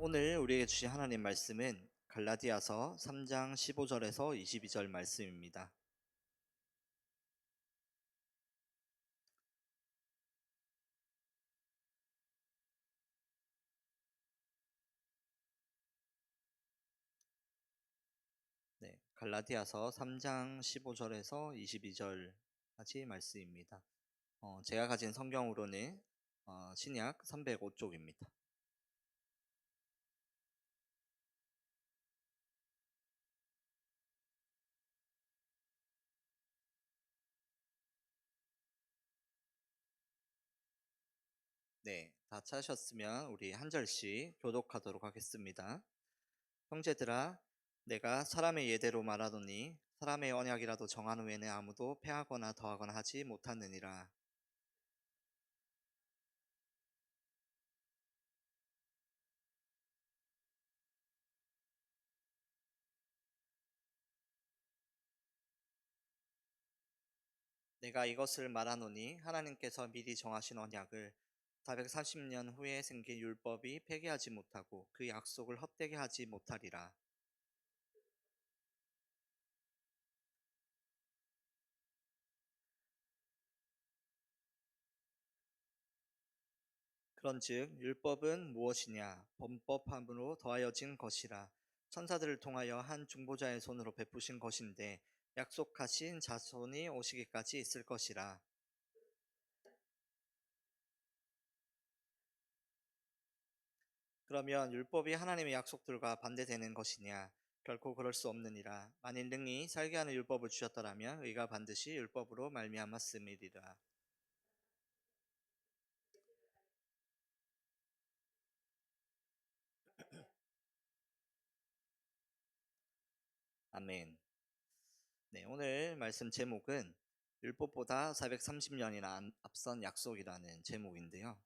오늘 우리에게 주신 하나님 말씀은 갈라디아서 3장 15절에서 22절 말씀입니다. 네, 갈라디아서 3장 15절에서 22절까지 말씀입니다. 제가 가진 성경으로는 신약 305쪽입니다. 네, 다 찾으셨으면 우리 한 절씩 교독하도록 하겠습니다. 형제들아, 내가 사람의 예대로 말하노니 사람의 언약이라도 정한 후에는 아무도 패하거나 더하거나 하지 못하느니라. 내가 이것을 말하노니 하나님께서 미리 정하신 언약을 430년 후에 생긴 율법이 폐기하지 못하고 그 약속을 헛되게 하지 못하리라. 그런즉 율법은 무엇이냐? 범법함으로 더하여진 것이라. 천사들을 통하여 한 중보자의 손으로 베푸신 것인데 약속하신 자손이 오시기까지 있을 것이라. 그러면 율법이 하나님의 약속들과 반대되는 것이냐? 결코 그럴 수 없느니라. 만일 능히 살게 하는 율법을 주셨더라면 의가 반드시 율법으로 말미암았음이리라. 아멘. 네, 오늘 말씀 제목은 율법보다 430년이나 앞선 약속이라는 제목인데요.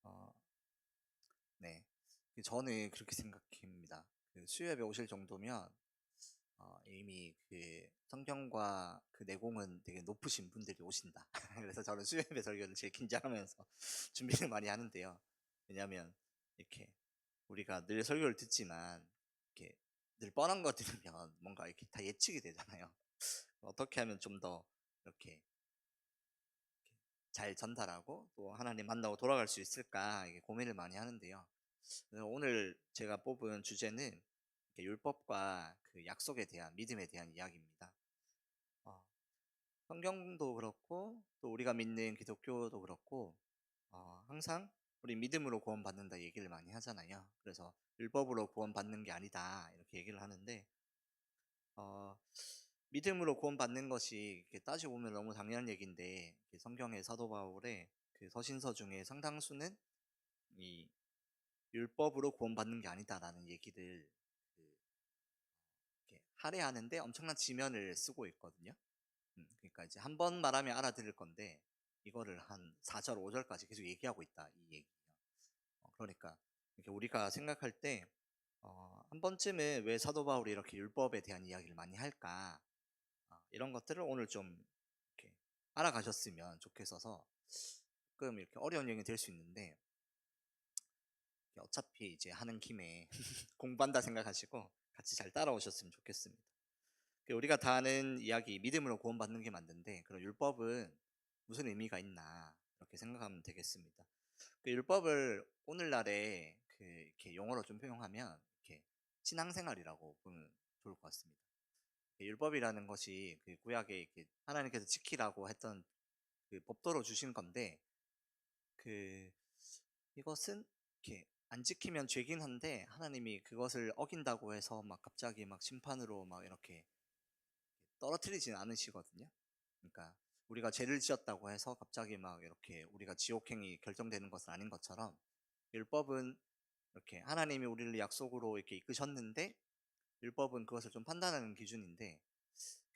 어, 네, 저는 그렇게 생각합니다. 그 수요예배 오실 정도면 이미 그 성경과 그 내공은 되게 높으신 분들이 오신다. 그래서 저는 수요예배 설교를 제일 긴장하면서 준비를 많이 하는데요. 왜냐하면 이렇게 우리가 늘 설교를 듣지만 이렇게 늘 뻔한 거 들으면 뭔가 이렇게 다 예측이 되잖아요. 어떻게 하면 좀 더 이렇게 잘 전달하고 또 하나님 만나고 돌아갈 수 있을까 이게 고민을 많이 하는데요. 그래서 오늘 제가 뽑은 주제는 이렇게 율법과 그 약속에 대한 믿음에 대한 이야기입니다. 어, 성경도 그렇고 또 우리가 믿는 기독교도 그렇고 항상 우리 믿음으로 구원받는다 얘기를 많이 하잖아요. 그래서 율법으로 구원받는 게 아니다 이렇게 얘기를 하는데 어, 믿음으로 구원받는 것이 이렇게 따지고 보면 너무 당연한 얘기인데 성경의 사도 바울의 그 서신서 중에 상당수는 이 율법으로 구원받는 게 아니다라는 얘기를 그 이렇게 할애하는데 엄청난 지면을 쓰고 있거든요. 그러니까 이제 한 번 말하면 알아들을 건데 이거를 한 4절, 5절까지 계속 얘기하고 있다 이 얘기예요. 그러니까 이렇게 우리가 생각할 때 한 번쯤은 왜 사도 바울이 이렇게 율법에 대한 이야기를 많이 할까? 이런 것들을 오늘 좀 이렇게 알아가셨으면 좋겠어서 조금 이렇게 어려운 얘기 될 수 있는데 어차피 이제 하는 김에 공부한다 생각하시고 같이 잘 따라오셨으면 좋겠습니다. 우리가 다 아는 이야기, 믿음으로 구원받는 게 맞는데 그럼 율법은 무슨 의미가 있나 이렇게 생각하면 되겠습니다. 율법을 오늘날에 이렇게 용어로 좀 표현하면 이렇게 신앙생활이라고 보면 좋을 것 같습니다. 율법이라는 것이 그 구약에 이렇게 하나님께서 지키라고 했던 그 법도로 주신 건데 그 이것은 이렇게 안 지키면 죄긴 한데 하나님이 그것을 어긴다고 해서 막 갑자기 막 심판으로 막 이렇게 떨어뜨리진 않으시거든요. 그러니까 우리가 죄를 지었다고 해서 갑자기 막 이렇게 우리가 지옥행이 결정되는 것은 아닌 것처럼 율법은 이렇게 하나님이 우리를 약속으로 이렇게 이끄셨는데 율법은 그것을 좀 판단하는 기준인데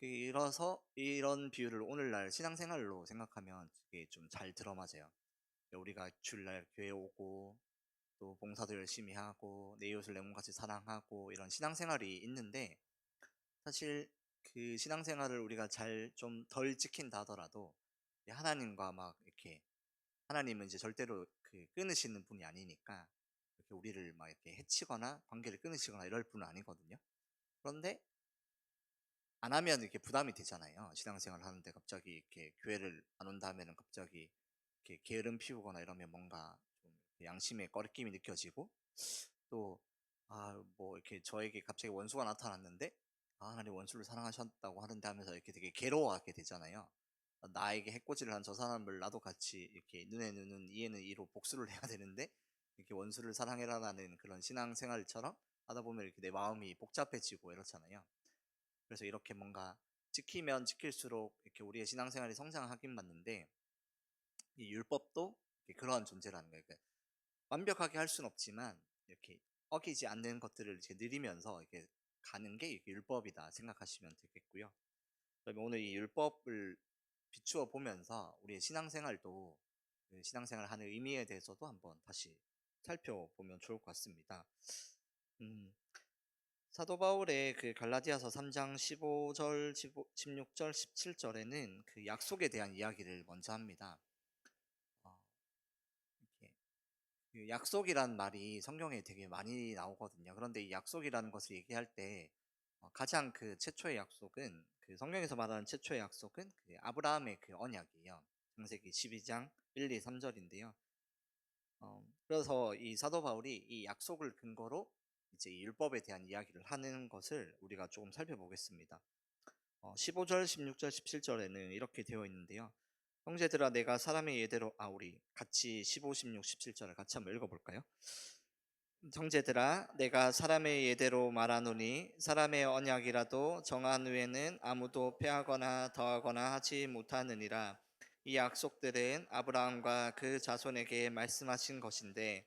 이라서 이런 비유를 오늘날 신앙생활로 생각하면 그게 좀 잘 들어맞아요. 우리가 주일날 교회 오고 또 봉사도 열심히 하고 내 이웃을 내 몸같이 사랑하고 이런 신앙생활이 있는데 사실 그 신앙생활을 우리가 잘 좀 덜 지킨다 하더라도 하나님과 막 이렇게 하나님은 이제 절대로 그 끊으시는 분이 아니니까 이렇게 우리를 막 이렇게 해치거나 관계를 끊으시거나 이럴 분은 아니거든요. 그런데 안 하면 이렇게 부담이 되잖아요. 신앙생활을 하는데 갑자기 이렇게 교회를 안 온다 하면은 갑자기 이렇게 게으름 피우거나 이러면 뭔가 좀 양심의 꺼리낌이 느껴지고, 또 뭐 이렇게 저에게 갑자기 원수가 나타났는데 하나님 원수를 사랑하셨다고 하는데 하면서 이렇게 되게 괴로워하게 되잖아요. 나에게 해코지를 한 저 사람을 나도 같이 이렇게 눈에 눈은 이에는 이로 복수를 해야 되는데 이렇게 원수를 사랑해라라는 그런 신앙생활처럼 하다 보면 이렇게 내 마음이 복잡해지고 이렇잖아요. 그래서 이렇게 뭔가 지키면 지킬수록 이렇게 우리의 신앙생활이 성장하긴 맞는데, 이 율법도 그러한 존재라는 거예요. 그러니까 완벽하게 할 수는 없지만 이렇게 어기지 않는 것들을 이제 누리면서 이렇게 가는 게 이렇게 율법이다 생각하시면 되겠고요. 그러면 오늘 이 율법을 비추어 보면서 우리의 신앙생활도, 그 신앙생활을 하는 의미에 대해서도 한번 다시 살펴보면 좋을 것 같습니다. 음, 사도 바울의 그 갈라디아서 3장 15절, 16절, 17절에는 그 약속에 대한 이야기를 먼저 합니다. 이렇게 그 약속이란 말이 성경에 되게 많이 나오거든요. 그런데 이 약속이라는 것을 얘기할 때 가장 그 최초의 약속은, 그 성경에서 말하는 최초의 약속은 그 아브라함의 그 언약이에요. 창세기 12장 1, 2, 3절인데요. 그래서 이 사도 바울이 이 약속을 근거로 이제 이 율법에 대한 이야기를 하는 것을 우리가 조금 살펴보겠습니다. 15절, 16절, 17절에는 이렇게 되어 있는데요. 형제들아 내가 사람의 예대로, 우리 같이 15, 16, 17절을 같이 한번 읽어볼까요? 형제들아 내가 사람의 예대로 말하노니 사람의 언약이라도 정한 후에는 아무도 패하거나 더하거나 하지 못하느니라. 이 약속들은 아브라함과 그 자손에게 말씀하신 것인데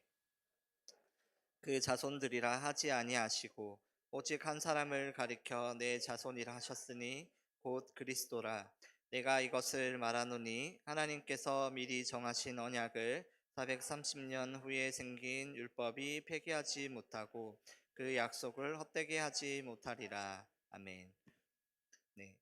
그 자손들이라 하지 아니하시고 오직 한 사람을 가리켜 내 자손이라 하셨으니 곧 그리스도라. 내가 이것을 말하노니 하나님께서 미리 정하신 언약을 430년 후에 생긴 율법이 폐기하지 못하고 그 약속을 헛되게 하지 못하리라. 아멘. 네,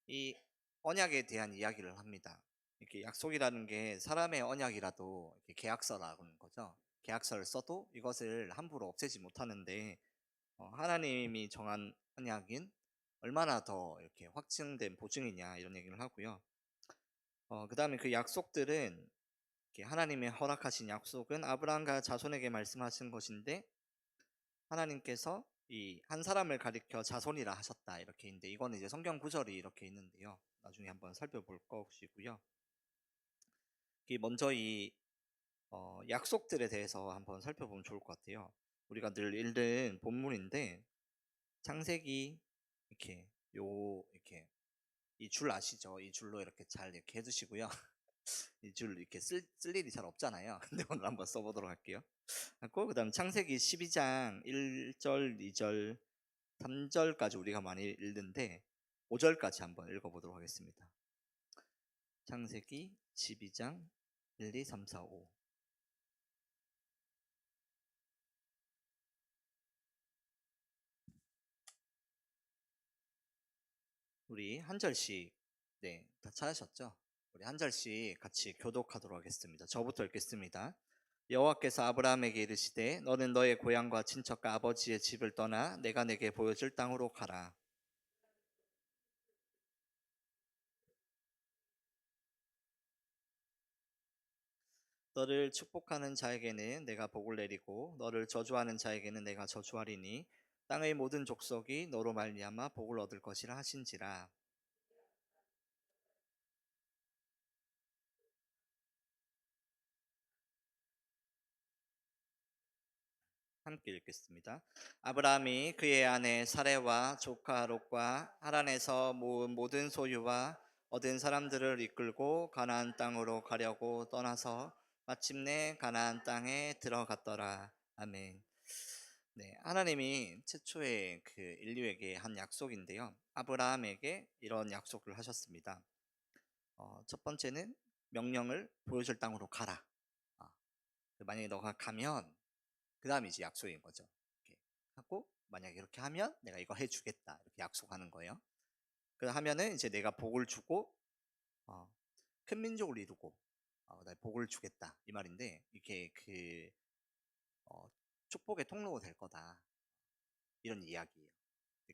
이 언약에 대한 이야기를 합니다. 이렇게 약속이라는 게 사람의 언약이라도 이렇게 계약서라는 거죠. 계약서를 써도 이것을 함부로 없애지 못하는데, 하나님이 정한 언약인 얼마나 더 이렇게 확증된 보증이냐 이런 얘기를 하고요. 그 다음에 그 약속들은, 이렇게 하나님의 허락하신 약속은 아브라함과 자손에게 말씀하신 것인데 하나님께서 이 한 사람을 가리켜 자손이라 하셨다 이렇게 있는데, 이거는 이제 성경 구절이 이렇게 있는데요. 나중에 한번 살펴볼 것이고요. 먼저 이 약속들에 대해서 한번 살펴보면 좋을 것 같아요. 우리가 늘 읽는 본문인데 창세기 이렇게 이렇게 이 줄 아시죠? 이 줄로 이렇게 잘 이렇게 해두시고요. 이 줄 이렇게 쓸 일이 잘 없잖아요. 근데 오늘 한번 써보도록 할게요. 그 다음 창세기 12장 1절, 2절, 3절까지 우리가 많이 읽는데 5절까지 한번 읽어보도록 하겠습니다. 창세기 12장 1, 2, 3, 4, 5. 우리 한 절씩, 네, 다 찾으셨죠? 우리 한 절씩 같이 교독하도록 하겠습니다. 저부터 읽겠습니다. 여호와께서 아브라함에게 이르시되 너는 너의 고향과 친척과 아버지의 집을 떠나 내가 내게 보여줄 땅으로 가라. 너를 축복하는 자에게는 내가 복을 내리고 너를 저주하는 자에게는 내가 저주하리니 땅의 모든 족속이 너로 말미암아 복을 얻을 것이라 하신지라. 함께 읽겠습니다. 아브라함이 그의 아내 사레와 조카 롯과 하란에서 모은 모든 소유와 얻은 사람들을 이끌고 가나안 땅으로 가려고 떠나서 마침내 가나안 땅에 들어갔더라. 아멘. 네, 하나님이 최초의 그 인류에게 한 약속인데요. 아브라함에게 이런 약속을 하셨습니다. 첫 번째는 명령을 보여줄 땅으로 가라. 아, 만약에 너가 가면 그 다음에 이제 약속인 거죠. 이렇게 하고 만약에 이렇게 하면 내가 이거 해주겠다 이렇게 약속하는 거예요. 그 하면은 이제 내가 복을 주고 어, 큰 민족을 이루고 나 복을 주겠다 이 말인데, 이게 그 축복의 통로가 될 거다. 이런 이야기예요.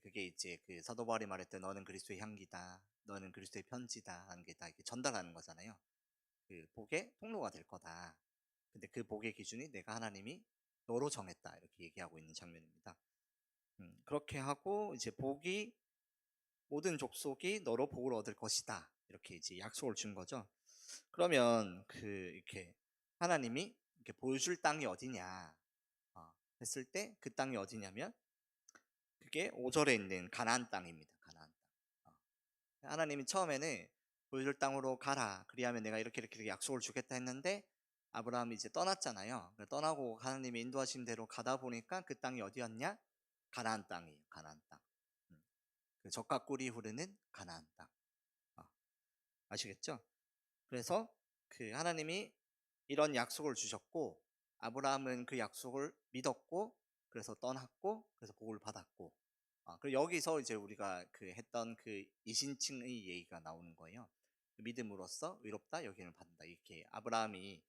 그게 이제 그 사도 바울이 말했던 너는 그리스도의 향기다, 너는 그리스도의 편지다 하는 게 다 이렇게 전달하는 거잖아요. 그 복의 통로가 될 거다. 근데 그 복의 기준이 내가 하나님이 너로 정했다 이렇게 얘기하고 있는 장면입니다. 그렇게 하고 이제 복이 모든 족속이 너로 복을 얻을 것이다 이렇게 이제 약속을 준 거죠. 그러면 그 이렇게 하나님이 이렇게 보여줄 땅이 어디냐 했을 때 그 땅이 어디냐면 그게 5절에 있는 가나안 땅입니다. 가나안 땅. 하나님이 처음에는 보여줄 땅으로 가라. 그리하면 내가 이렇게 약속을 주겠다 했는데 아브라함이 이제 떠났잖아요. 떠나고 하나님이 인도하신 대로 가다 보니까 그 땅이 어디였냐? 가나안 땅이에요. 가나안 땅. 음, 그 젖과 꿀이 흐르는 가나안 땅. 어, 아시겠죠? 그래서 그 하나님이 이런 약속을 주셨고 아브라함은 그 약속을 믿었고 그래서 떠났고 그래서 복을 받았고 그리고 여기서 이제 우리가 그 했던 그 이신칭의 얘기가 나오는 거예요. 그 믿음으로써 의롭다 여김을 받는다 이렇게 아브라함이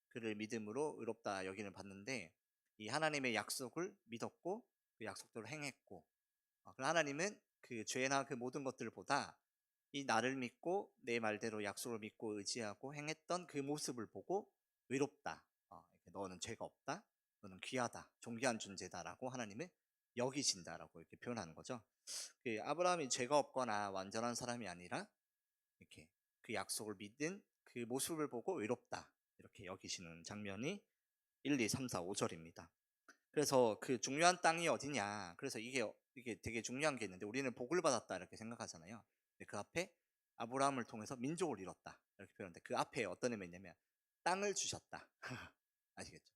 그를 믿음으로 의롭다 여김을 받는데 이 하나님의 약속을 믿었고 그 약속대로 행했고 그 하나님은 그 죄나 그 모든 것들보다 이 나를 믿고 내 말대로 약속을 믿고 의지하고 행했던 그 모습을 보고 의롭다. 너는 죄가 없다. 너는 귀하다. 존귀한 존재다라고 하나님은 여기신다라고 이렇게 표현하는 거죠. 그 아브라함이 죄가 없거나 완전한 사람이 아니라 이렇게 그 약속을 믿은 그 모습을 보고 의롭다. 이렇게 여기시는 장면이 1, 2, 3, 4, 5절입니다. 그래서 그 중요한 땅이 어디냐. 그래서 이게 되게 중요한 게 있는데 우리는 복을 받았다 이렇게 생각하잖아요. 근데 그 앞에 아브라함을 통해서 민족을 이뤘다 이렇게 표현하는데 그 앞에 어떤 의미가 있냐면 땅을 주셨다. 아시겠죠?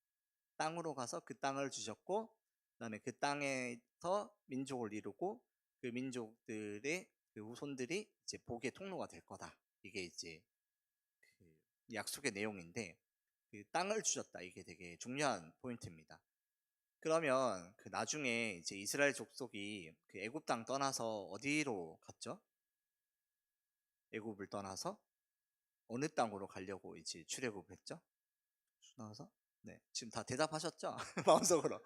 땅으로 가서 그 땅을 주셨고 그다음에 그 땅에서 민족을 이루고 그 민족들의 그 후손들이 이제 복의 통로가 될 거다. 이게 이제 그 약속의 내용인데 그 땅을 주셨다. 이게 되게 중요한 포인트입니다. 그러면 그 나중에 이제 이스라엘 족속이 그 애굽 땅 떠나서 어디로 갔죠? 애굽을 떠나서 어느 땅으로 가려고 이제 출애굽했죠? 나와서 네 지금 다 대답하셨죠? 마음속으로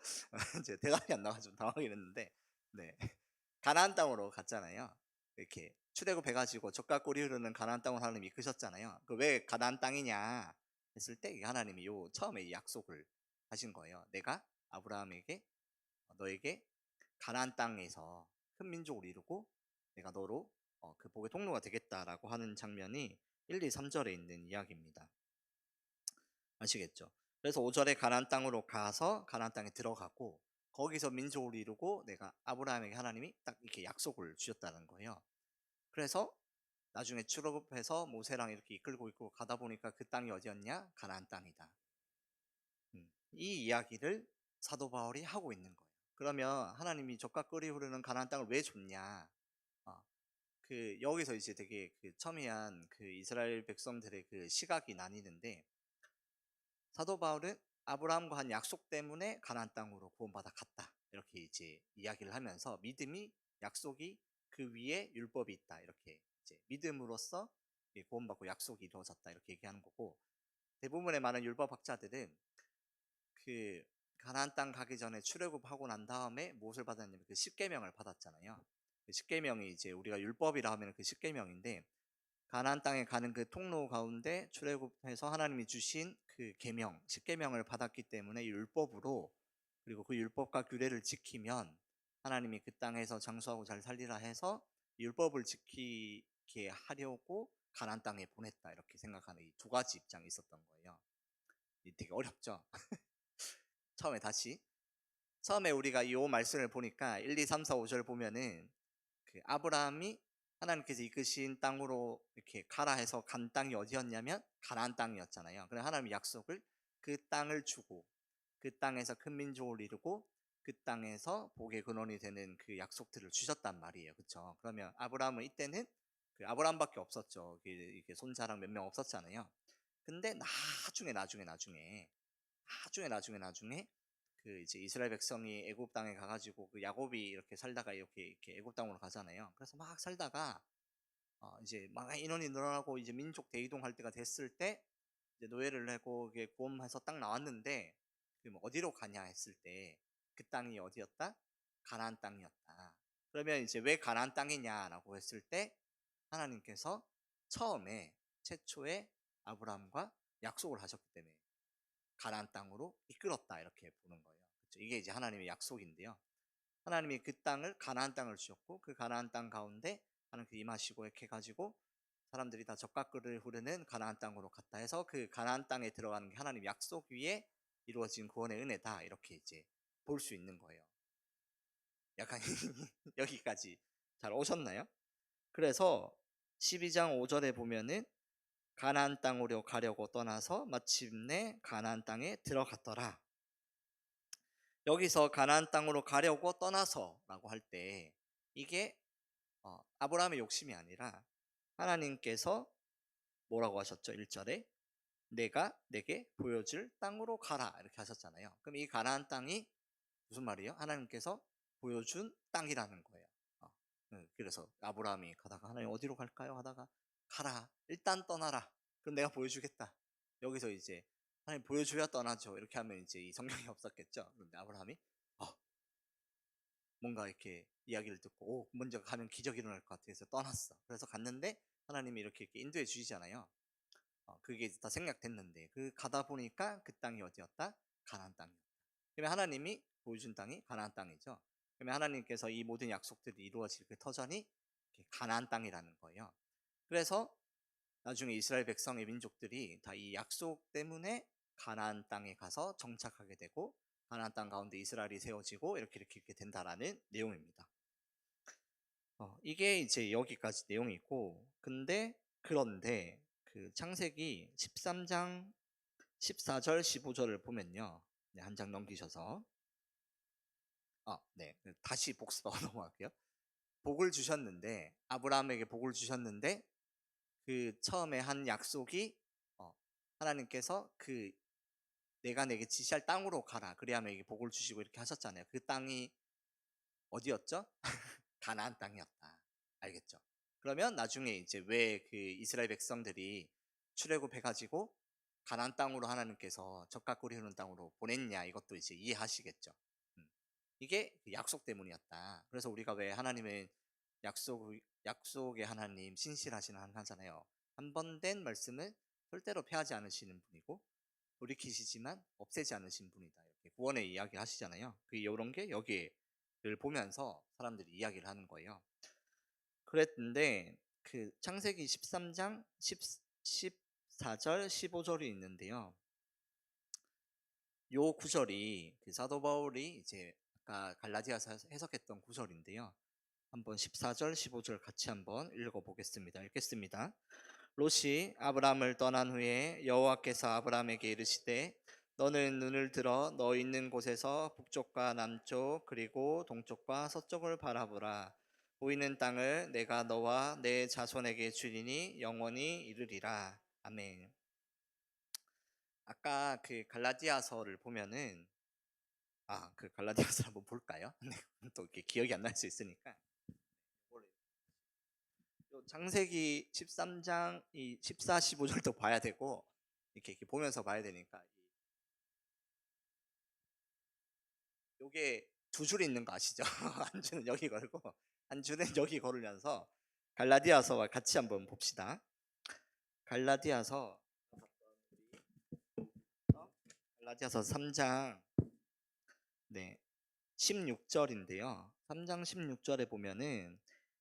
이제 대답이 안 나와서 좀 당황하긴 했는데 네 가나안 땅으로 갔잖아요. 이렇게 출애굽해가지고 젖과 꿀이 흐르는 가나안 땅을 하나님이 이끄셨잖아요. 그 왜 가나안 땅이냐 했을 때 하나님이 요 처음에 이 약속을 하신 거예요. 내가 아브라함에게 너에게 가나안 땅에서 큰 민족을 이루고 내가 너로 그 복의 통로가 되겠다라고 하는 장면이 1, 2, 3절에 있는 이야기입니다. 아시겠죠? 그래서 5절에 가나안 땅으로 가서 가나안 땅에 들어가고 거기서 민족을 이루고 내가 아브라함에게 하나님이 딱 이렇게 약속을 주셨다는 거예요. 그래서 나중에 출애굽해서 모세랑 이렇게 이끌고 가다 보니까 그 땅이 어디였냐? 가나안 땅이다. 이 이야기를 사도 바울이 하고 있는 거예요. 그러면 하나님이 젖과 꿀이 흐르는 가나안 땅을 왜 줬냐? 어, 그 여기서 이제 되게 그 첨예한 그 이스라엘 백성들의 그 시각이 나뉘는데 사도 바울은 아브라함과 한 약속 때문에 가나안 땅으로 구원받아 갔다. 이렇게 이제 이야기를 하면서 믿음이 약속이 그 위에 율법이 있다. 이렇게 이제 믿음으로써 구원받고 약속이 이루어졌다. 이렇게 얘기하는 거고 대부분의 많은 율법학자들은 그 가나안 땅 가기 전에 출애굽하고 난 다음에 무엇을 받았냐면 그 십계명을 받았잖아요. 그 십계명이 이제 우리가 율법이라 하면 그 십계명인데 가나안 땅에 가는 그 통로 가운데 출애굽해서 하나님이 주신 그 계명, 십계명을 받았기 때문에 율법으로 그리고 그 율법과 규례를 지키면 하나님이 그 땅에서 장수하고 잘 살리라 해서 율법을 지키게 하려고 가나안 땅에 보냈다 이렇게 생각하는 이 두 가지 입장이 있었던 거예요. 되게 어렵죠. 처음에 우리가 이 말씀을 보니까 1, 2, 3, 4, 5절 보면은 그 아브라함이 하나님께서 이끄신 땅으로 이렇게 가라 해서 간 땅이 어디였냐면 가나안 땅이었잖아요. 그래서 하나님의 약속을 그 땅을 주고 그 땅에서 큰 민족을 이루고 그 땅에서 복의 근원이 되는 그 약속들을 주셨단 말이에요. 그렇죠? 그러면 아브라함은 이때는 그 아브라함밖에 없었죠. 이게 손자랑 몇 명 없었잖아요. 근데 나중에 그 이제 이스라엘 백성이 애굽 땅에 가가지고 그 야곱이 이렇게 살다가 이렇게 애굽 땅으로 가잖아요. 그래서 막 살다가 이제 막 인원이 늘어나고 이제 민족 대이동할 때가 됐을 때 이제 노예를 내고 이게 구원해서 딱 나왔는데 그럼 어디로 가냐 했을 때 그 땅이 어디였다? 가나안 땅이었다. 그러면 이제 왜 가나안 땅이냐라고 했을 때 하나님께서 처음에 최초에 아브라함과 약속을 하셨기 때문에 가나안 땅으로 이끌었다 이렇게 보는 거예요. 그렇죠? 이게 이제 하나님의 약속인데요. 하나님이 그 땅을 가나안 땅을 주셨고 그 가나안 땅 가운데 하나님께 임하시고 이렇게 해가지고 사람들이 다 젖가글을 흐르는 가나안 땅으로 갔다 해서 그 가나안 땅에 들어가는 게 하나님 약속 위에 이루어진 구원의 은혜다 이렇게 이제 볼 수 있는 거예요. 약간 여기까지 잘 오셨나요? 그래서 12장 5절에 보면은 가나안 땅으로 가려고 떠나서 마침내 가나안 땅에 들어갔더라. 여기서 가나안 땅으로 가려고 떠나서라고 할 때 이게 아브라함의 욕심이 아니라 하나님께서 뭐라고 하셨죠? 1절에 내가 내게 보여줄 땅으로 가라 이렇게 하셨잖아요. 그럼 이 가나안 땅이 무슨 말이에요? 하나님께서 보여준 땅이라는 거예요. 그래서 아브라함이 가다가 하나님 어디로 갈까요? 하다가 가라 일단 떠나라 그럼 내가 보여주겠다. 여기서 이제 하나님 보여줘야 떠나죠. 이렇게 하면 이제 이 성경이 없었겠죠. 그런데 아브라함이 뭔가 이렇게 이야기를 듣고 먼저 가면 기적이 일어날 것 같아서 떠났어. 그래서 갔는데 하나님이 이렇게 인도해 주시잖아요. 그게 다 생략됐는데 그 가다 보니까 그 땅이 어디였다? 가나안 땅이었다. 그러면 하나님이 보여준 땅이 가나안 땅이죠. 그러면 하나님께서 이 모든 약속들이 이루어질 그 터전이 가나안 땅이라는 거예요. 그래서 나중에 이스라엘 백성의 민족들이 다 이 약속 때문에 가나안 땅에 가서 정착하게 되고 가나안 땅 가운데 이스라엘이 세워지고 이렇게 된다라는 내용입니다. 이게 이제 여기까지 내용이고 그런데 그 창세기 13장 14절 15절을 보면요. 네, 한 장 넘기셔서 네, 다시 복습하고 넘어갈게요. 복을 주셨는데 아브라함에게 복을 주셨는데 그 처음에 한 약속이 하나님께서 그 내가 내게 지시할 땅으로 가라 그래야 내게 복을 주시고 이렇게 하셨잖아요. 그 땅이 어디였죠? 가나안 땅이었다. 알겠죠? 그러면 나중에 이제 왜 그 이스라엘 백성들이 출애굽해가지고 가나안 땅으로 하나님께서 젖과 꿀이 흐르는 땅으로 보냈냐 이것도 이제 이해하시겠죠. 이게 그 약속 때문이었다. 그래서 우리가 왜 하나님의 약속의 하나님 신실하신 하나님하잖아요. 한 번 된 말씀을 절대로 폐하지 않으시는 분이고 돌이키시지만 없애지 않으신 분이다. 이렇게 구원의 이야기를 하시잖아요. 이런 게 여기를 보면서 사람들이 이야기를 하는 거예요. 그랬는데 그 창세기 13장 14절 15절이 있는데요. 요 구절이 그 사도 바울이 이제 아까 갈라디아서 해석했던 구절인데요. 한번 14절 15절 같이 한번 읽어보겠습니다. 읽겠습니다. 롯이 아브라함을 떠난 후에 여호와께서 아브라함에게 이르시되 너는 눈을 들어 너 있는 곳에서 북쪽과 남쪽 그리고 동쪽과 서쪽을 바라보라. 보이는 땅을 내가 너와 내 자손에게 주리니 영원히 이르리라. 아멘. 아까 그 갈라디아서를 보면은 그 갈라디아서 한번 볼까요? 또 이렇게 기억이 안 날 수 있으니까. 창세기 13장 이 14, 15절도 봐야 되고 이렇게 보면서 봐야 되니까 요게 두 줄 있는 거 아시죠? 한 줄은 여기 걸고 한 줄은 여기 걸으면서 갈라디아서와 같이 한번 봅시다. 갈라디아서 3장 네 16절인데요. 3장 16절에 보면은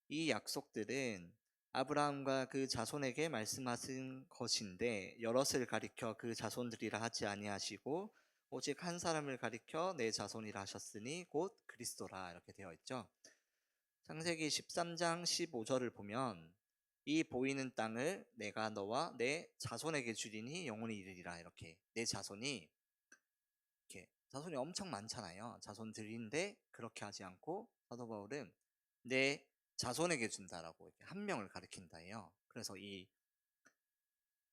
이 약속들은 아브라함과 그 자손에게 말씀하신 것인데 여럿을 가리켜 그 자손들이라 하지 아니하시고 오직 한 사람을 가리켜 내 자손이라 하셨으니 곧 그리스도라 이렇게 되어 있죠. 창세기 13장 15절을 보면 이 보이는 땅을 내가 너와 내 자손에게 주리니 영원히 이르리라 이렇게 내 자손이 이렇게 자손이 엄청 많잖아요. 자손들인데 그렇게 하지 않고 사도 바울은 내 자손에게 준다라고 이렇게 한 명을 가리킨다 해요. 그래서 이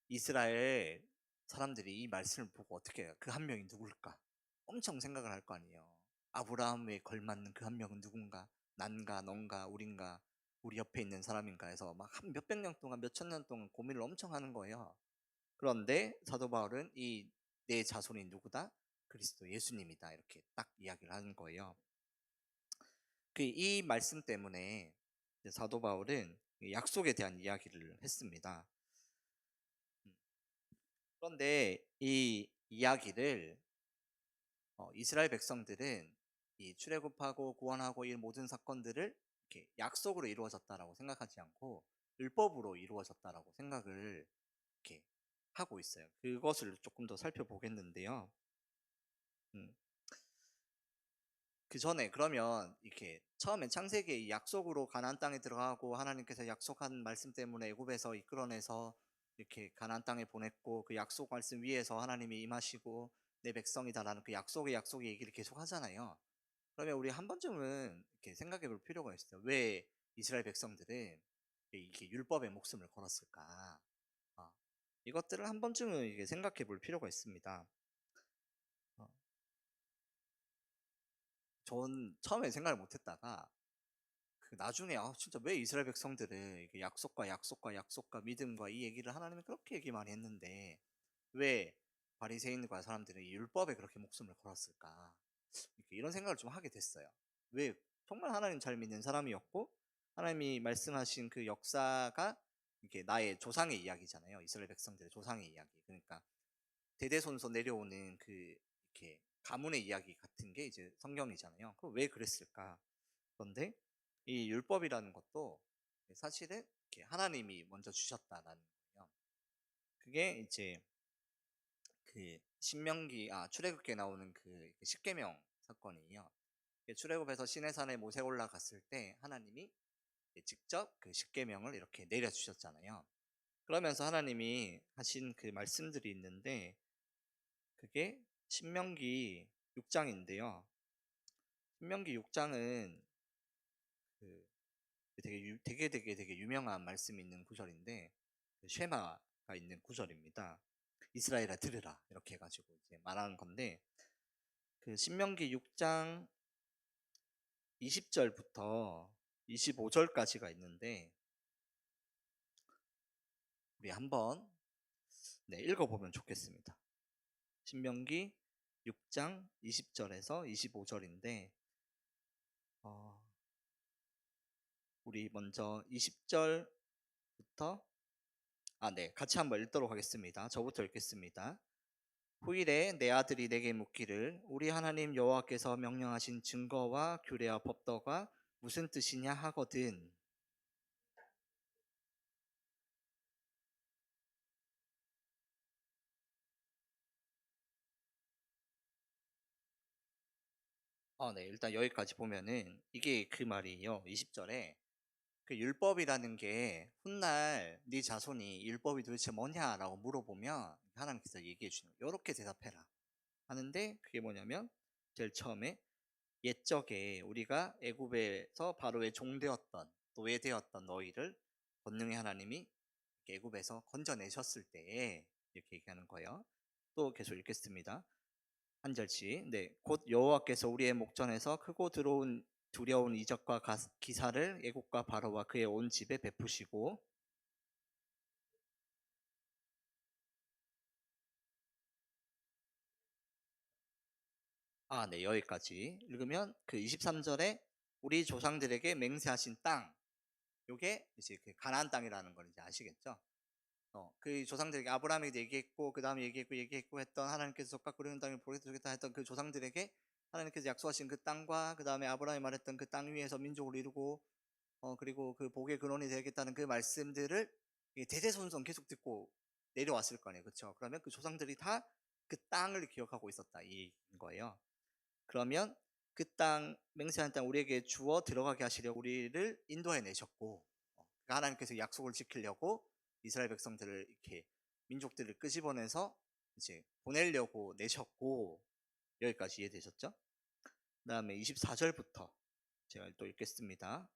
이스라엘 사람들이 이 말씀을 보고 어떻게 해요? 그 한 명이 누굴까? 엄청 생각을 할 거 아니에요. 아브라함에 걸맞는 그 한 명은 누군가? 난가, 넌가, 우린가, 우리 옆에 있는 사람인가 해서 막 한 몇백 년 동안, 몇천 년 동안 고민을 엄청 하는 거예요. 그런데 사도 바울은 이 내 자손이 누구다? 그리스도 예수님이다 이렇게 딱 이야기를 하는 거예요. 이 말씀 때문에 이제 사도 바울은 이 약속에 대한 이야기를 했습니다. 음, 그런데 이 이야기를 이스라엘 백성들은 이 출애굽하고 구원하고 이 모든 사건들을 이렇게 약속으로 이루어졌다라고 생각하지 않고 율법으로 이루어졌다라고 생각을 이렇게 하고 있어요. 그것을 조금 더 살펴보겠는데요. 음, 그 전에 그러면 이렇게 처음에 창세기에 이 약속으로 가나안 땅에 들어가고 하나님께서 약속한 말씀 때문에 애굽에서 이끌어내서 이렇게 가나안 땅에 보냈고 그 약속 말씀 위에서 하나님이 임하시고 내 백성이다라는 그 약속의 얘기를 계속 하잖아요. 그러면 우리 한 번쯤은 이렇게 생각해 볼 필요가 있어요. 왜 이스라엘 백성들은 이게 율법에 목숨을 걸었을까? 어, 이것들을 한 번쯤은 이게 생각해 볼 필요가 있습니다. 어, 전 처음에 생각을 못 했다가 그 나중에 진짜 왜 이스라엘 백성들은 이게 약속과 믿음과 이 얘기를 하나님이 그렇게 얘기 많이 했는데 왜 바리새인과 사람들은 이 율법에 그렇게 목숨을 걸었을까? 이렇게 이런 생각을 좀 하게 됐어요. 왜 정말 하나님 잘 믿는 사람이었고 하나님이 말씀하신 그 역사가 이게 나의 조상의 이야기잖아요. 이스라엘 백성들의 조상의 이야기. 그러니까 대대손손 내려오는 그 이렇게 가문의 이야기 같은 게 이제 성경이잖아요. 그럼 왜 그랬을까? 그런데 이 율법이라는 것도 사실은 이렇게 하나님이 먼저 주셨다라는 거예요. 그게 이제 그 신명기 출애굽기에 나오는 그 십계명 사건이에요. 출애굽에서 시내산에 모세 올라갔을 때 하나님이 직접 그 십계명을 이렇게 내려주셨잖아요. 그러면서 하나님이 하신 그 말씀들이 있는데 그게 신명기 6장인데요. 신명기 6장은 그 되게 유명한 말씀이 있는 구절인데 그 쉐마가 있는 구절입니다. 이스라엘아 들으라 이렇게 해가지고 이제 말하는 건데 그 신명기 6장 20절부터 25절까지가 있는데 우리 한번 읽어보면 좋겠습니다. 신명기 6장 20절에서 25절인데 우리 먼저 20절부터 같이 한번 읽도록 하겠습니다. 저부터 읽겠습니다. 후일에 내 아들이 내게 묻기를 우리 하나님 여호와께서 명령하신 증거와 규례와 법도가 무슨 뜻이냐 하거든. 일단 여기까지 보면은 이게 그 말이에요. 20절에 그 율법이라는 게 훗날 네 자손이 율법이 도대체 뭐냐라고 물어보면 하나님께서 얘기해 주는 거예요. 이렇게 대답해라 하는데 그게 뭐냐면 제일 처음에 옛적에 우리가 애굽에서 바로의 종되었던 노예되었던 너희를 권능의 하나님이 애굽에서 건져내셨을 때에 이렇게 얘기하는 거예요. 또 계속 읽겠습니다. 한 절씩. 네, 곧 여호와께서 우리의 목전에서 크고 들어온 두려운 이적과 기사를 애국과 바로와 그의 온 집에 베푸시고 네, 여기까지 읽으면 그 23절에 우리 조상들에게 맹세하신 땅 요게 이제 그 가나안 땅이라는 걸 이제 아시겠죠? 그 조상들에게 아브라함에게 얘기했고 그 다음에 얘기했고 했던 하나님께서 적과 그리는 땅을 보여주겠다 했던 그 조상들에게 하나님께서 약속하신 그 땅과 그 다음에 아브라함이 말했던 그 땅 위에서 민족을 이루고 그리고 그 복의 근원이 되겠다는 그 말씀들을 대대손손 계속 듣고 내려왔을 거 아니에요. 그렇죠? 그러면 그 조상들이 다 그 땅을 기억하고 있었다 이 얘기인 거예요. 그러면 그 땅 맹세한 땅 우리에게 주어 들어가게 하시려 우리를 인도해 내셨고 하나님께서 약속을 지키려고 이스라엘 백성들을 이렇게 민족들을 끄집어내서 이제 보내려고 내셨고 여기까지 이해되셨죠? 그 다음에 24절부터 제가 또 읽겠습니다.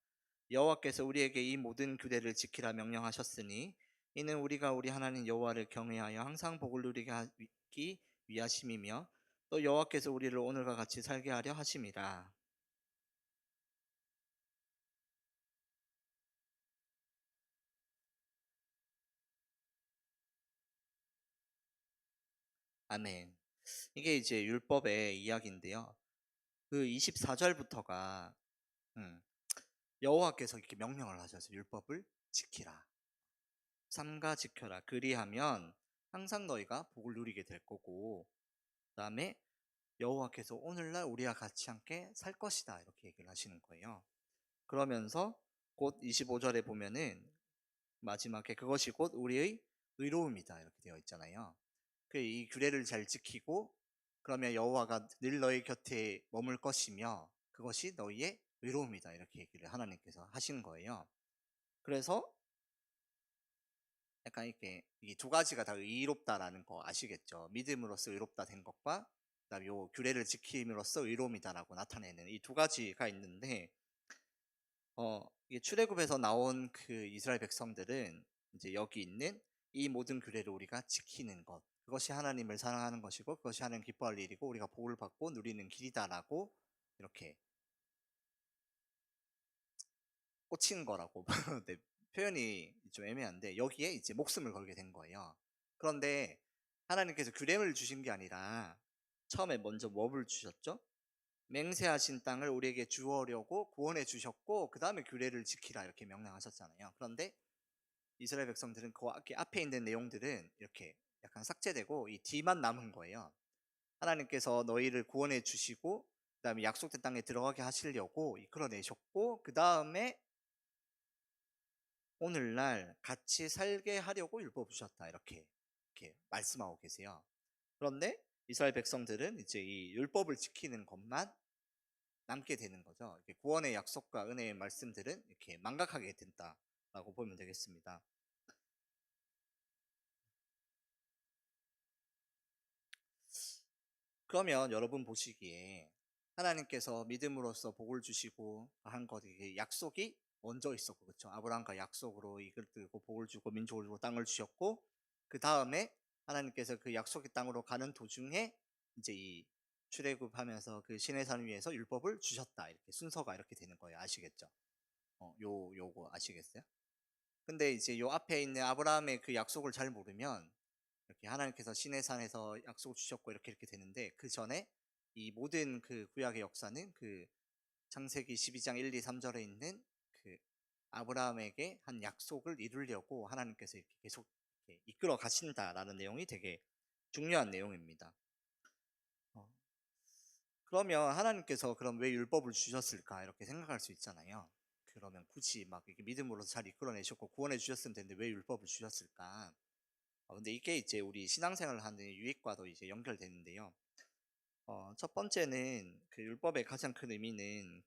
여호와께서 우리에게 이 모든 규례를 지키라 명령하셨으니 이는 우리가 우리 하나님 여호와를 경외하여 항상 복을 누리게 하기 위하심이며 또 여호와께서 우리를 오늘과 같이 살게 하려 하심이라. 아멘. 이게 이제 율법의 이야기인데요. 그 24절부터가 여호와께서 이렇게 명령을 하셔서 율법을 지키라. 삼가 지켜라. 그리하면 항상 너희가 복을 누리게 될 거고, 그다음에 여호와께서 오늘날 우리와 같이 함께 살 것이다. 이렇게 얘기를 하시는 거예요. 그러면서 곧 25절에 보면은 마지막에 그것이 곧 우리의 의로움이다. 이렇게 되어 있잖아요. 그 이 규례를 잘 지키고 그러면 여호와가 늘 너희 곁에 머물 것이며 그것이 너희의 의로움이다. 이렇게 얘기를 하나님께서 하신 거예요. 그래서 약간 이렇게 이 두 가지가 다 의롭다라는 거 아시겠죠? 믿음으로써 의롭다 된 것과 그다음에 요 규례를 지킴으로써 의로움이다라고 나타내는 이 두 가지가 있는데 이게 출애굽에서 나온 그 이스라엘 백성들은 이제 여기 있는 이 모든 규례를 우리가 지키는 것, 그것이 하나님을 사랑하는 것이고 그것이 하나님 기뻐할 일이고 우리가 복을 받고 누리는 길이다라고 이렇게 꽂힌 거라고 네, 표현이 좀 애매한데 여기에 이제 목숨을 걸게 된 거예요. 그런데 하나님께서 규례를 주신 게 아니라 처음에 먼저 뭐를 주셨죠? 맹세하신 땅을 우리에게 주어려고 구원해 주셨고 그 다음에 규례를 지키라 이렇게 명령하셨잖아요. 그런데 이스라엘 백성들은 그 앞에 있는 내용들은 이렇게 약간 삭제되고 이 뒤만 남은 거예요. 하나님께서 너희를 구원해 주시고 그다음에 약속된 땅에 들어가게 하시려고 이끌어내셨고 그 다음에 오늘날 같이 살게 하려고 율법 주셨다 이렇게 말씀하고 계세요. 그런데 이스라엘 백성들은 이제 이 율법을 지키는 것만 남게 되는 거죠. 이렇게 구원의 약속과 은혜의 말씀들은 이렇게 망각하게 된다라고 보면 되겠습니다. 그러면 여러분 보시기에 하나님께서 믿음으로써 복을 주시고 한 것, 이게 약속이 먼저 있었고, 그렇죠? 아브라함과 약속으로 이끌고 복을 주고 민족을 주고 땅을 주셨고, 그 다음에 하나님께서 그 약속의 땅으로 가는 도중에 이제 이 출애굽하면서 그 시내 산 위에서 율법을 주셨다. 이렇게 순서가 이렇게 되는 거예요. 아시겠죠? 요거 아시겠어요? 근데 이제 요 앞에 있는 아브라함의 그 약속을 잘 모르면 이렇게 하나님께서 시내산에서 약속을 주셨고 이렇게 되는데 그 전에 이 모든 그 구약의 역사는 그 창세기 12장 1, 2, 3절에 있는 그 아브라함에게 한 약속을 이루려고 하나님께서 이렇게 계속 이렇게 이끌어 가신다라는 내용이 되게 중요한 내용입니다. 그러면 하나님께서 그럼 왜 율법을 주셨을까 이렇게 생각할 수 있잖아요. 그러면 굳이 막 이렇게 믿음으로 잘 이끌어내셨고 구원해 주셨으면 되는데 왜 율법을 주셨을까? 근데 이게 이제 우리 신앙생활을 하는 유익과도 이제 연결되는데요. 첫 번째는 그 율법의 가장 큰 의미는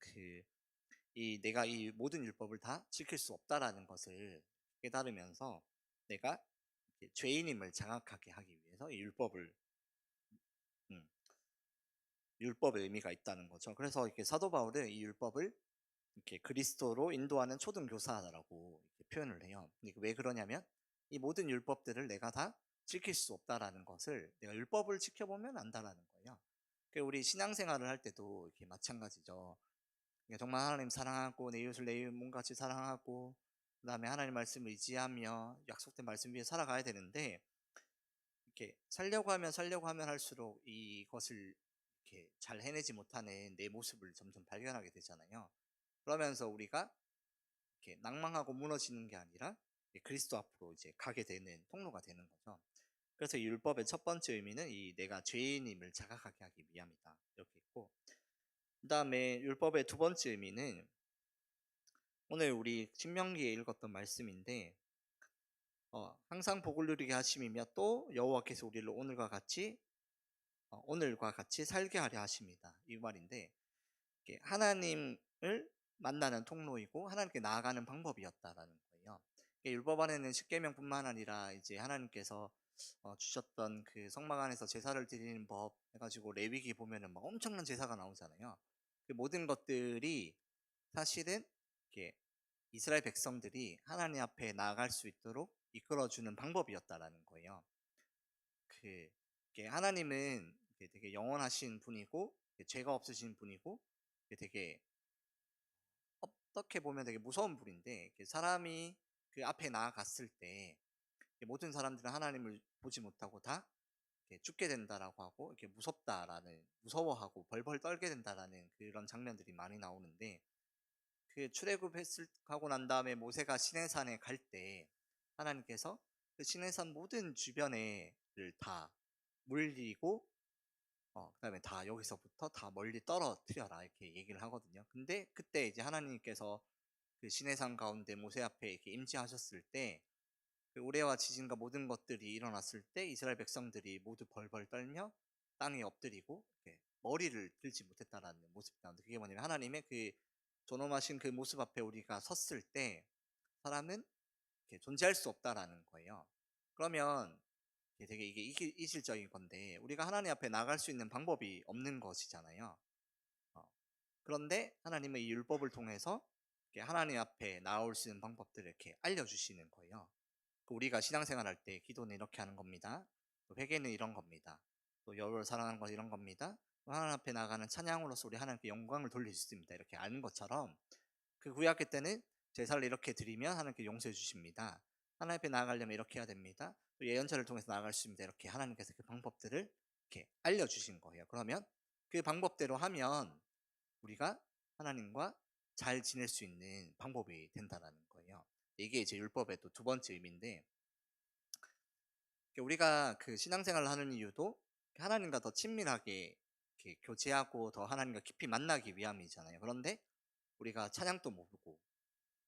내가 이 모든 율법을 다 지킬 수 없다라는 것을 깨달으면서 내가 이렇게 죄인임을 자각하게 하기 위해서 이 음, 율법의 의미가 있다는 거죠. 그래서 이렇게 사도 바울은 이 율법을 이렇게 그리스도로 인도하는 초등교사라고 이렇게 표현을 해요. 근데 왜 그러냐면 이 모든 율법들을 내가 다 지킬 수 없다라는 것을 내가 율법을 지켜보면 안다라는 거예요. 그러니까 우리 신앙생활을 할 때도 이렇게 마찬가지죠. 그러니까 정말 하나님 사랑하고 내 이웃을 내 몸같이 사랑하고 그다음에 하나님 말씀을 의지하며 약속된 말씀 위에 살아가야 되는데 이렇게 살려고 하면 할수록 이것을 이렇게 잘 해내지 못하는 내 모습을 점점 발견하게 되잖아요. 그러면서 우리가 이렇게 낭망하고 무너지는 게 아니라 그리스도 앞으로 이제 가게 되는 통로가 되는 거죠. 그래서 이 율법의 첫 번째 의미는 이 내가 죄인임을 자각하게 하기 위함이다. 이렇게 있고, 그 다음에 율법의 두 번째 의미는 오늘 우리 신명기에 읽었던 말씀인데, 항상 복을 누리게 하심이며 또 여호와께서 우리를 오늘과 같이 살게 하려 하십니다. 이 말인데, 이게 하나님을 만나는 통로이고 하나님께 나아가는 방법이었다라는 거예요. 율법 안에는 십계명뿐만 아니라 이제 하나님께서 주셨던 그 성막 안에서 제사를 드리는 법 해가지고 레위기 보면은 막 엄청난 제사가 나오잖아요. 그 모든 것들이 사실은 이렇게 이스라엘 백성들이 하나님 앞에 나아갈 수 있도록 이끌어주는 방법이었다라는 거예요. 이게 하나님은 이게 되게 영원하신 분이고 죄가 없으신 분이고 되게 어떻게 보면 되게 무서운 분인데 사람이 그 앞에 나아갔을 때 모든 사람들은 하나님을 보지 못하고 다 이렇게 죽게 된다라고 하고 이렇게 무서워하고 벌벌 떨게 된다라는 그런 장면들이 많이 나오는데, 그 출애굽하고 난 다음에 모세가 시내산에 갈 때 하나님께서 그 시내산 모든 주변에를 다 물리고 그다음에 다 여기서부터 다 멀리 떨어뜨려라 이렇게 얘기를 하거든요. 근데 그때 이제 하나님께서 그 시내산 가운데 모세 앞에 이렇게 임재하셨을 때, 그 우레와 지진과 모든 것들이 일어났을 때 이스라엘 백성들이 모두 벌벌 떨며 땅에 엎드리고 이렇게 머리를 들지 못했다라는 모습이 나오는데, 그게 뭐냐면 하나님의 그 존엄하신 그 모습 앞에 우리가 섰을 때 사람은 이렇게 존재할 수 없다라는 거예요. 그러면 되게 이게 이질적인 건데, 우리가 하나님 앞에 나갈 수 있는 방법이 없는 것이잖아요. 어, 그런데 하나님은 이 율법을 통해서 이렇게 하나님 앞에 나올 수 있는 방법들을 이렇게 알려주시는 거예요. 우리가 신앙생활 할 때 기도는 이렇게 하는 겁니다. 또 회개는 이런 겁니다. 또 여호와를 사랑하는 건 이런 겁니다. 또 하나님 앞에 나가는 찬양으로서 우리 하나님께 영광을 돌릴 수 있습니다. 이렇게 아는 것처럼, 그 구약의 때는 제사를 이렇게 드리면 하나님께 용서해 주십니다. 하나님 앞에 나아가려면 이렇게 해야 됩니다. 또 예언자를 통해서 나아갈 수 있습니다. 이렇게 하나님께서 그 방법들을 이렇게 알려주신 거예요. 그러면 그 방법대로 하면 우리가 하나님과 잘 지낼 수 있는 방법이 된다는 거예요. 이게 이제 율법의 또 두 번째 의미인데, 우리가 그 신앙생활을 하는 이유도 하나님과 더 친밀하게 이렇게 교제하고 더 하나님과 깊이 만나기 위함이잖아요. 그런데 우리가 찬양도 모르고,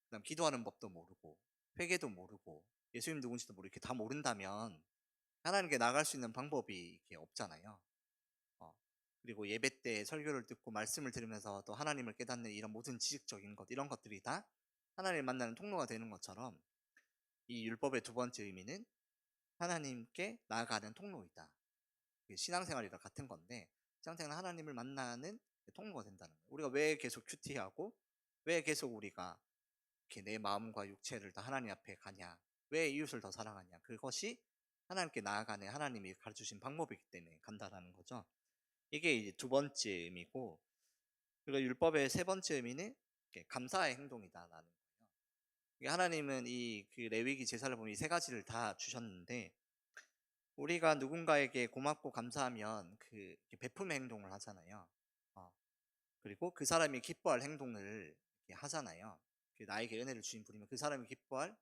그다음 기도하는 법도 모르고, 회개도 모르고, 예수님 누군지도 모르고 이렇게 다 모른다면 하나님께 나갈 수 있는 방법이 이렇게 없잖아요. 어, 그리고 예배 때 설교를 듣고 말씀을 들으면서 또 하나님을 깨닫는 이런 모든 지식적인 것, 이런 것들이 다 하나님을 만나는 통로가 되는 것처럼, 이 율법의 두 번째 의미는 하나님께 나아가는 통로이다. 신앙생활이랑 같은 건데, 신앙생활은 하나님을 만나는 통로가 된다는 거예요. 우리가 왜 계속 큐티하고 왜 계속 우리가 이렇게 내 마음과 육체를 다 하나님 앞에 가냐, 왜 이웃을 더 사랑하냐, 그것이 하나님께 나아가는 하나님이 가르쳐주신 방법이기 때문에 간다라는 거죠. 이게 이제 두 번째 의미고, 그리고 율법의 세 번째 의미는 감사의 행동이다라는 거예요. 하나님은 이 그 레위기 제사를 보면 이 세 가지를 다 주셨는데, 우리가 누군가에게 고맙고 감사하면 그 베품의 행동을 하잖아요. 어, 그리고 그 사람이 기뻐할 행동을 이렇게 하잖아요. 나에게 은혜를 주신 분이면 그 사람이 기뻐할,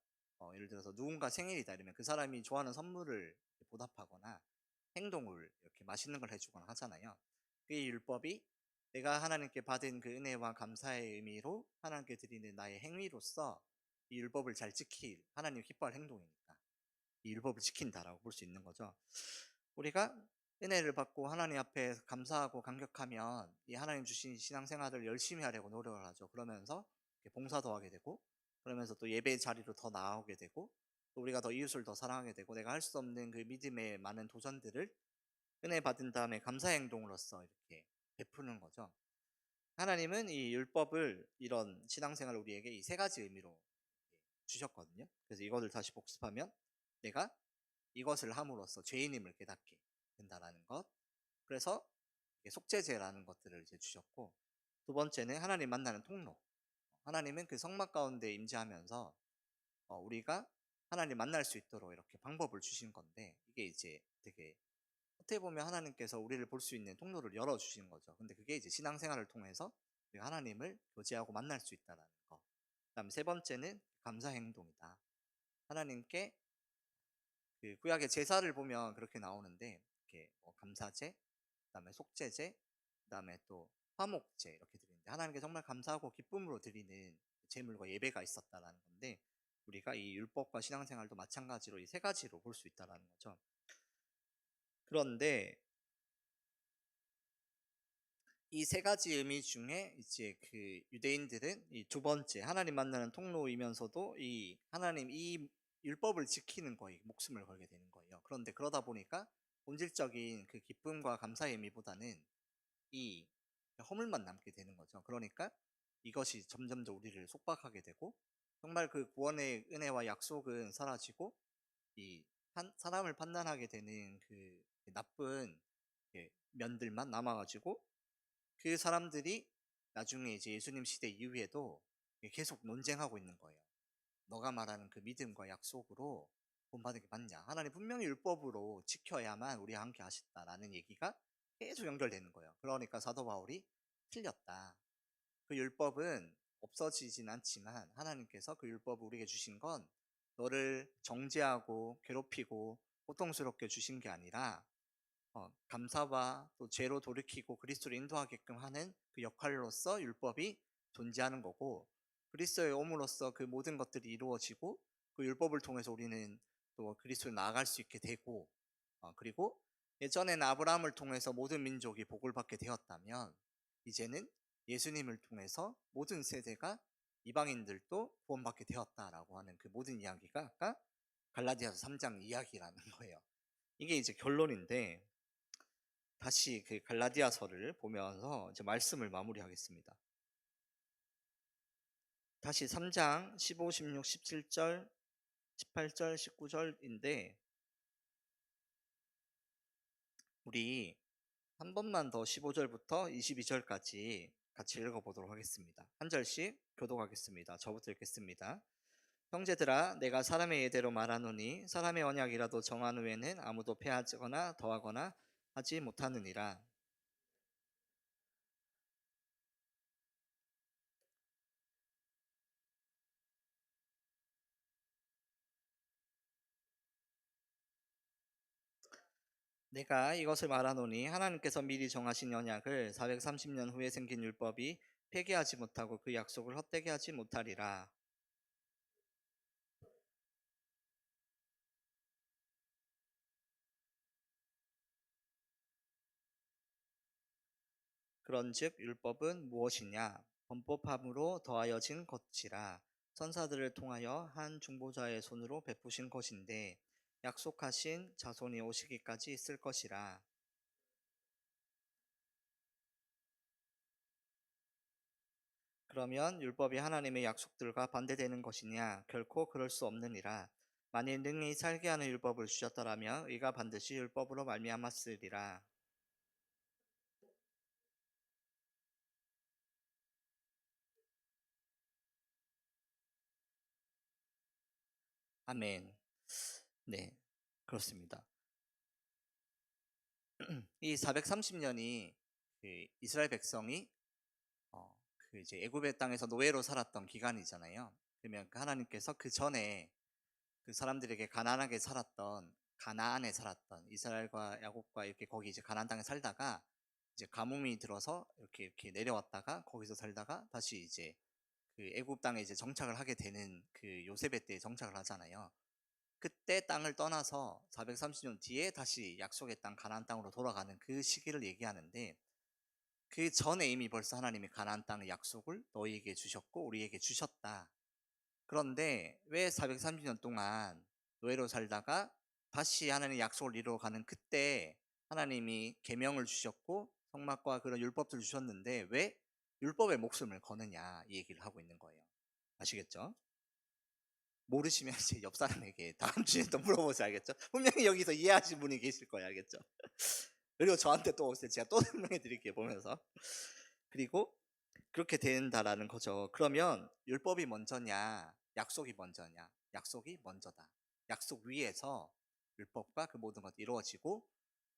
예를 들어서 누군가 생일이다 이러면 그 사람이 좋아하는 선물을 보답하거나 행동을 이렇게 맛있는 걸 해주거나 하잖아요. 이 율법이 내가 하나님께 받은 그 은혜와 감사의 의미로 하나님께 드리는 나의 행위로서 이 율법을 잘 지킬, 하나님 기뻐할 행동이니까 이 율법을 지킨다라고 볼 수 있는 거죠. 우리가 은혜를 받고 하나님 앞에 감사하고 감격하면 이 하나님 주신 신앙생활을 열심히 하려고 노력을 하죠. 그러면서 봉사도 하게 되고, 그러면서 또 예배 자리로 더 나아오게 되고, 또 우리가 더 이웃을 더 사랑하게 되고, 내가 할 수 없는 그 믿음의 많은 도전들을 은혜 받은 다음에 감사 행동으로서 이렇게 베푸는 거죠. 하나님은 이 율법을, 이런 신앙생활을 우리에게 이 세 가지 의미로 주셨거든요. 그래서 이것을 다시 복습하면 내가 이것을 함으로써 죄인임을 깨닫게 된다라는 것. 그래서 속죄제라는 것들을 이제 주셨고, 두 번째는 하나님 만나는 통로. 하나님은 그 성막 가운데 임재하면서 우리가 하나님 만날 수 있도록 이렇게 방법을 주신 건데, 이게 이제 되게 어떻게 보면 하나님께서 우리를 볼 수 있는 통로를 열어 주신 거죠. 근데 그게 이제 신앙생활을 통해서 우리가 하나님을 교제하고 만날 수 있다는 거. 그다음 세 번째는 감사 행동이다. 하나님께 그 구약의 제사를 보면 그렇게 나오는데, 이렇게 감사제, 그다음에 속죄제, 그다음에 또 화목제 이렇게 드리는데, 하나님께 정말 감사하고 기쁨으로 드리는 제물과 예배가 있었다라는 건데, 우리가 이 율법과 신앙생활도 마찬가지로 이 세 가지로 볼 수 있다라는 거죠. 그런데 이 세 가지 의미 중에 이제 그 유대인들은 이 두 번째 하나님 만나는 통로이면서도 이 하나님 이 율법을 지키는 거에 목숨을 걸게 되는 거예요. 그런데 그러다 보니까 본질적인 그 기쁨과 감사의 의미보다는 이 허물만 남게 되는 거죠. 그러니까 이것이 점점 더 우리를 속박하게 되고, 정말 그 구원의 은혜와 약속은 사라지고, 이 사람을 판단하게 되는 그 나쁜 면들만 남아가지고, 그 사람들이 나중에 이제 예수님 시대 이후에도 계속 논쟁하고 있는 거예요. 너가 말하는 그 믿음과 약속으로 구원받는 게 맞냐? 하나님 분명히 율법으로 지켜야만 우리와 함께 하셨다라는 얘기가 계속 연결되는 거예요. 그러니까 사도 바울이 틀렸다. 그 율법은 없어지진 않지만 하나님께서 그 율법을 우리에게 주신 건 너를 정죄하고 괴롭히고 고통스럽게 주신 게 아니라 감사와 또 죄로 돌이키고 그리스도를 인도하게끔 하는 그 역할로서 율법이 존재하는 거고, 그리스도의 오므로써 그 모든 것들이 이루어지고 그 율법을 통해서 우리는 또 그리스도를 나아갈 수 있게 되고, 그리고 예전에는 아브라함을 통해서 모든 민족이 복을 받게 되었다면 이제는 예수님을 통해서 모든 세대가 이방인들도 구원받게 되었다라고 하는 그 모든 이야기가 아까 갈라디아서 3장 이야기라는 거예요. 이게 이제 결론인데, 다시 그 갈라디아서를 보면서 이제 말씀을 마무리하겠습니다. 다시 3장 15, 16, 17절, 18절, 19절인데 우리 한 번만 더 15절부터 22절까지 같이 읽어보도록 하겠습니다. 한 절씩 교독하겠습니다. 저부터 읽겠습니다. 형제들아, 내가 사람의 예대로 말하노니 사람의 언약이라도 정한 후에는 아무도 폐하거나 더하거나 하지 못하느니라. 내가 이것을 말하노니 하나님께서 미리 정하신 언약을 430년 후에 생긴 율법이 폐기하지 못하고 그 약속을 헛되게 하지 못하리라. 그런즉 율법은 무엇이냐? 범법함으로 더하여진 것이라. 천사들을 통하여 한 중보자의 손으로 베푸신 것인데 약속하신 자손이 오시기까지 있을 것이라. 그러면 율법이 하나님의 약속들과 반대되는 것이냐? 결코 그럴 수 없느니라. 만일 능히 살게 하는 율법을 주셨더라면 의가 반드시 율법으로 말미암았으리라. 아멘. 네, 그렇습니다. 이 430년이 그 이스라엘 백성이 그 이제 애굽의 땅에서 노예로 살았던 기간이잖아요. 그러면 그 하나님께서 그 전에 그 사람들에게 가난하게 살았던, 가나안에 살았던 이스라엘과 야곱과 이렇게 거기 이제 가나안 땅에 살다가 이제 가뭄이 들어서 이렇게 내려왔다가 거기서 살다가 다시 이제 그 애굽 땅에 이제 정착을 하게 되는 그 요셉의 때에 정착을 하잖아요. 그때 땅을 떠나서 430년 뒤에 다시 약속의 땅 가나안 땅으로 돌아가는 그 시기를 얘기하는데, 그 전에 이미 벌써 하나님이 가나안 땅의 약속을 너희에게 주셨고 우리에게 주셨다. 그런데 왜 430년 동안 노예로 살다가 다시 하나님의 약속을 이루어가는 그때 하나님이 계명을 주셨고 성막과 그런 율법들을 주셨는데 왜 율법에 목숨을 거느냐, 이 얘기를 하고 있는 거예요. 아시겠죠? 모르시면 이제 옆 사람에게 다음 주에 또 물어보세요. 알겠죠? 분명히 여기서 이해하신 분이 계실 거예요. 알겠죠? 그리고 저한테 또 오세요. 제가 또 설명해 드릴게요. 보면서. 그리고 그렇게 된다라는 거죠. 그러면 율법이 먼저냐, 약속이 먼저냐? 약속이 먼저다. 약속 위에서 율법과 그 모든 것이 이루어지고,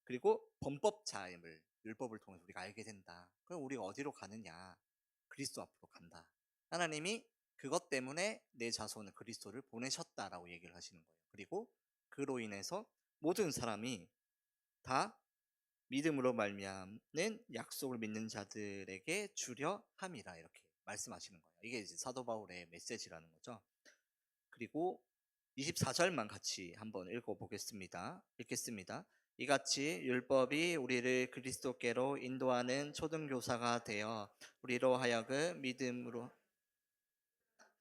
그리고 범법자임을 율법을 통해서 우리가 알게 된다. 그럼 우리가 어디로 가느냐? 그리스도 앞으로 간다. 하나님이 그것 때문에 내 자손은 그리스도를 보내셨다라고 얘기를 하시는 거예요. 그리고 그로 인해서 모든 사람이 다 믿음으로 말미암는 약속을 믿는 자들에게 주려 함이라, 이렇게 말씀하시는 거예요. 이게 이제 사도 바울의 메시지라는 거죠. 그리고 24절만 같이 한번 읽어보겠습니다. 읽겠습니다. 이같이 율법이 우리를 그리스도께로 인도하는 초등교사가 되어 우리로 하여금 믿음으로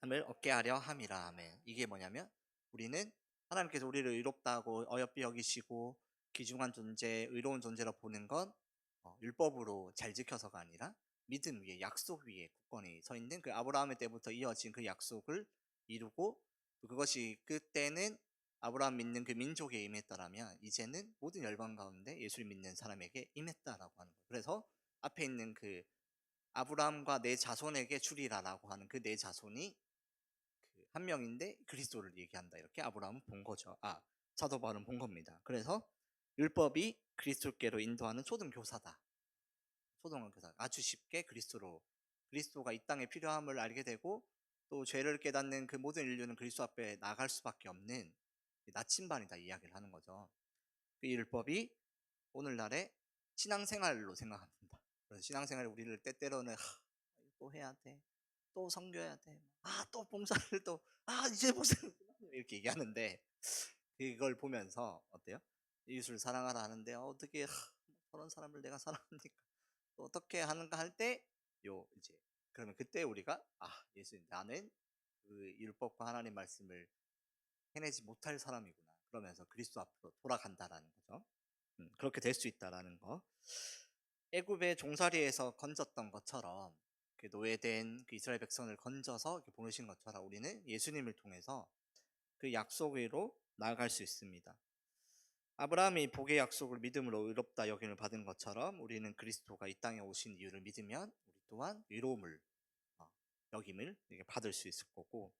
함을 얻게 하려 함이라. 아멘. 이게 뭐냐면 우리는 하나님께서 우리를 의롭다고 어여삐 여기시고 귀중한 존재, 의로운 존재로 보는 건 율법으로 잘 지켜서가 아니라 믿음 위에, 약속 위에 굳건히 서 있는 그 아브라함의 때부터 이어진 그 약속을 이루고, 또 그것이 그때는 아브라함 믿는 그 민족에 임했더라면 이제는 모든 열방 가운데 예수를 믿는 사람에게 임했다라고 하는 거예요. 그래서 앞에 있는 그 아브라함과 내 자손에게 주리라라고 하는 그 내 자손이 그 한 명인데 그리스도를 얘기한다. 이렇게 아브라함은 본 거죠. 사도 바울은 본 겁니다. 그래서 율법이 그리스도께로 인도하는 초등교사다. 초등교사. 아주 쉽게 그리스도가 이 땅에 필요함을 알게 되고 또 죄를 깨닫는 그 모든 인류는 그리스도 앞에 나갈 수밖에 없는 나침반이다 이야기를 하는 거죠. 그 율법이 오늘날의 신앙생활로 생각합니다. 그래서 신앙생활에 우리를 때때로는 또 해야 돼, 또 섬겨야 돼, 또 봉사를 또 이제 봉사를 이렇게 얘기하는데 그걸 보면서 어때요? 이웃을 사랑하라 하는데 어떻게 저런 사람을 내가 사랑합니까? 또 어떻게 하는가 할 때 이제 그러면 그때 우리가 예수님 나는 그 율법과 하나님 말씀을 해내지 못할 사람이구나. 그러면서 그리스도 앞으로 돌아간다라는 거죠. 그렇게 될 수 있다라는 거. 애굽의 종살이에서 건졌던 것처럼 그 노예된 그 이스라엘 백성을 건져서 이렇게 보내신 것처럼 우리는 예수님을 통해서 그 약속 위로 나아갈 수 있습니다. 아브라함이 복의 약속을 믿음으로 의롭다 여김을 받은 것처럼 우리는 그리스도가 이 땅에 오신 이유를 믿으면 우리 또한 의로움을 여김을 받을 수 있을 거고,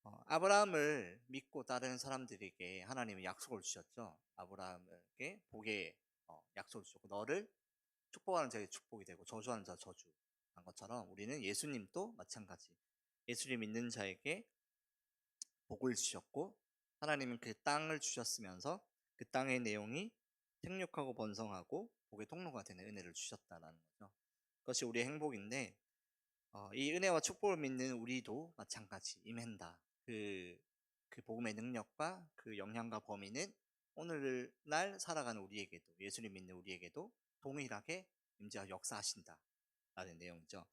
아브라함을 믿고 따르는 사람들에게 하나님이 약속을 주셨죠. 아브라함에게 복의 약속을 주셨고 너를 축복하는 자에게 축복이 되고 저주하는 자 저주한 것처럼 우리는 예수님도 마찬가지 예수님 믿는 자에게 복을 주셨고 하나님은 그 땅을 주셨으면서 그 땅의 내용이 생육하고 번성하고 복의 통로가 되는 은혜를 주셨다는 거죠. 그것이 우리의 행복인데 이 은혜와 축복을 믿는 우리도 마찬가지 임한다. 그 복음의 능력과 그 영향과 범위는 오늘날 살아가는 우리에게도 예수님 믿는 우리에게도 동일하게 임재와 역사하신다라는 내용이죠.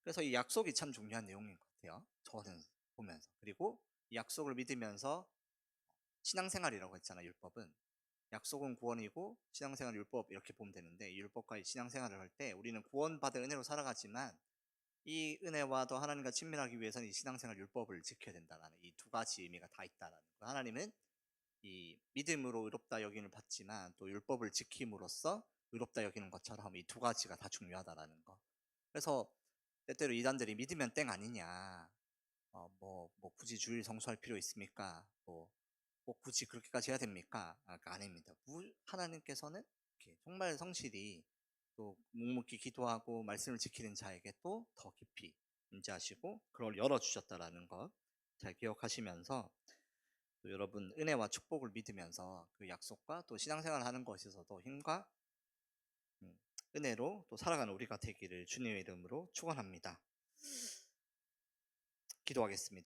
그래서 이 약속이 참 중요한 내용인 것 같아요. 저는 보면서. 그리고 이 약속을 믿으면서 신앙생활이라고 했잖아요. 율법은. 약속은 구원이고 신앙생활 율법 이렇게 보면 되는데 율법과 신앙생활을 할 때 우리는 구원받은 은혜로 살아가지만 이 은혜와 더 하나님과 친밀하기 위해서는 이 신앙생활 율법을 지켜야 된다는 이 두 가지 의미가 다 있다는 거. 하나님은 이 믿음으로 의롭다 여김을 받지만 또 율법을 지킴으로써 의롭다 여기는 것처럼 이 두 가지가 다 중요하다라는 거. 그래서 때때로 이단들이 믿으면 땡 아니냐, 뭐 굳이 주일 성수할 필요 있습니까? 뭐 굳이 그렇게까지 해야 됩니까? 아닙니다. 하나님께서는 이렇게 정말 성실히 또 묵묵히 기도하고 말씀을 지키는 자에게 또 더 깊이 임재하시고 그걸 열어주셨다라는 것 잘 기억하시면서 또 여러분 은혜와 축복을 믿으면서 그 약속과 또 신앙생활을 하는 것에 있어서도 힘과 은혜로 또 살아가는 우리가 되기를 주님의 이름으로 축원합니다. 기도하겠습니다.